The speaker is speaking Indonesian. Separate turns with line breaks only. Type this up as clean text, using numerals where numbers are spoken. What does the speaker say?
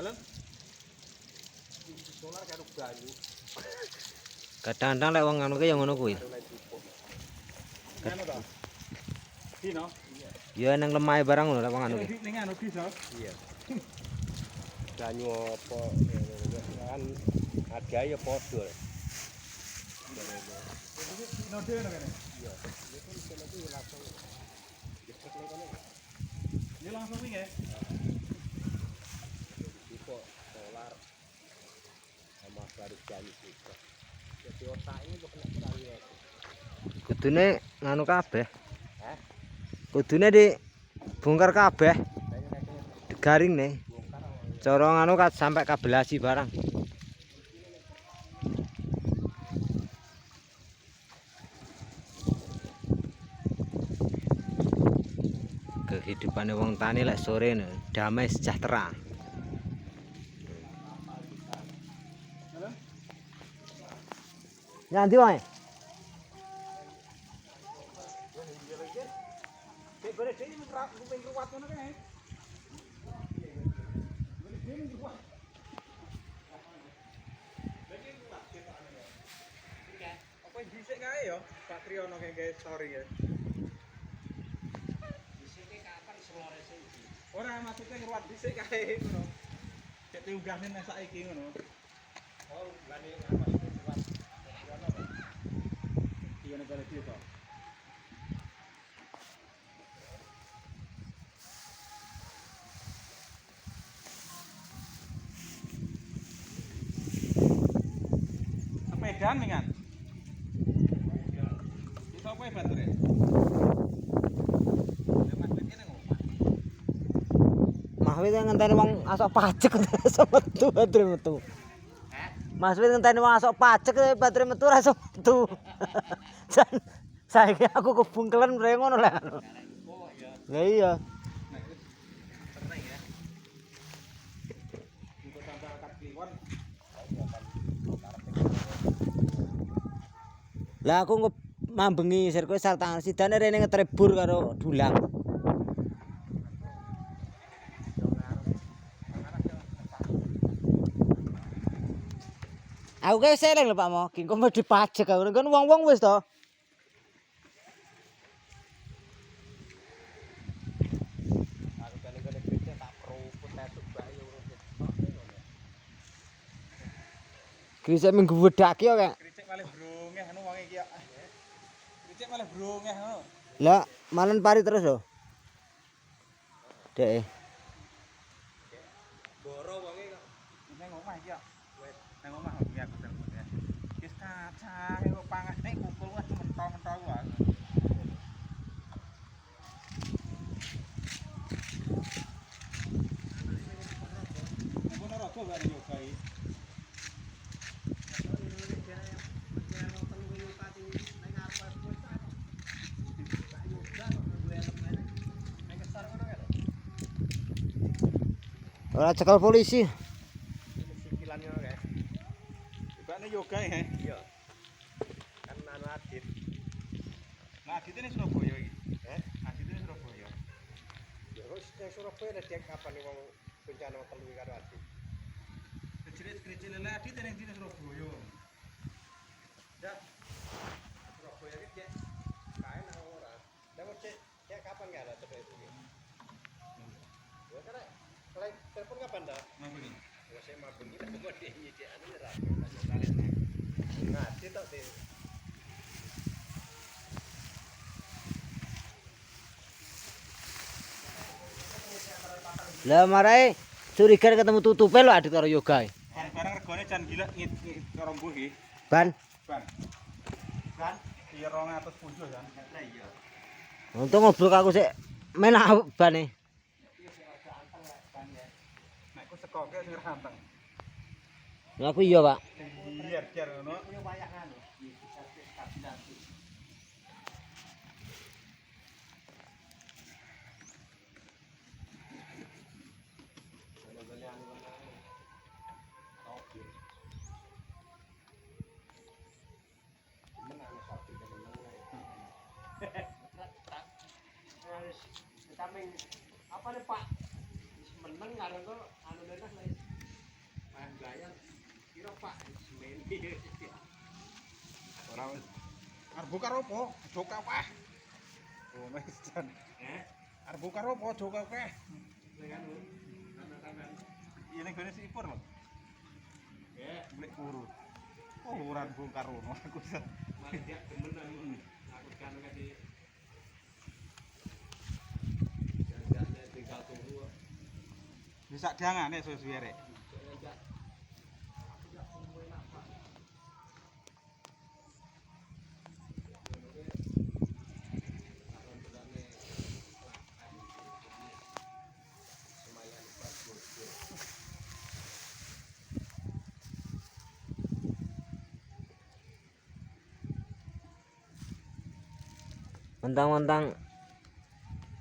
Dalam solar karo banyu.
Kadang-kadang lek wong anu ki ya ngono kuwi.
Ngono to. Dino?
Ya nang lemahe barang lho lek wong anu ki.
Ning anu bisa. Iya. Banyu apa kan harga ya padha. Dino dhewe kene. Iya. Itu langsung ini langsung nih ya. Itu solar sama garis banyu juga. Jadi otaknya kok kena perangnya.
Kudune nganu kabeh.
Hah?
Kudune dibongkar kabeh. Digaring nih. Cara nganu sampai kabelasi barang. Kehidupane wong tani lek sore damai sejahtera. Nyanti wae.
Apa dhisik kae ya? Pak Triyono gawe story ya. Dhisike kapan selore iki? Ora maksudnya ngruwat dhisik kae ngono. Cek diunggahne nek saiki ngono. Oh, lane apa sing ngruwat Triyono to? Iya nek balik to. Sepedan mingan. Itu apa ya baterai?
Mas Wit ngenteni wong asok pajek iso metu baterai metu. Mas Wit ngenteni wong asok pajek baterai metu ora iso metu. Saiki aku kebungkelan mrene ngono lho. Lah iya. Lah aku mambengi sirkuit sartangan sidane rene ngetrebur karo dulang. Aku kae seleng lho Pak Mo, ki kok medhi pajak aku kan wong-wong wis to. Grisik minggu wedake kok.
Kricik malah brongeh anu wong iki ya. Kricik malah brongeh ngono.
Lah, malen pari terus lho. Dek.
Boro wonge kok. Nang omah iki ya. Wis nang omah iki aku telepon ya. Wis kacang kok pangane kumpul wis mentok-mentok wae. Ngono ora kok gak yo kae.
Ora cekel polisi.
Sikilannya kae. Ibane yoga ya. Iya. Kan anu Adit. Nah, Adit ini Surabaya iki. Adit ini Surabaya. Ya wis nang Surabaya nek kapan wong bencana telu karo Adit. Kecil-kecil lele Adit ning dine Surabaya. Ya. Surabaya iki cek kae nang ora. Lah cek kapan gak ada terus iki. Ya kan kalau telepon kapan dah? Mabuni. Ya saya mabuni lah buat dia nyicil anu ora. Nah, itu deh.
Lah marai curiga ketemu tutupe lho Adit karo yoga.
Barang regane jan gila karo mbuh iki.
Ban.
Ban. Kan iya 200 punjul kan. Lah iya.
Untung ngobrol aku sik menak bane.
Nek ku sekoke sing ranteng.
Ya aku iya, Pak.
Biar ngono. Kuwi wayah anu. Apa nih Pak? Meneng karo kok anu nenah Ora wis. Arep buka opo? Joka wah. Oh, wis jan. Arep buka opo? Joka weh. Iya ning gone sipur lho. Blek kuru. Oh, ora bongkar ono aku jan. Bisa diangane suwe-suwe rek.
Mentang-mentang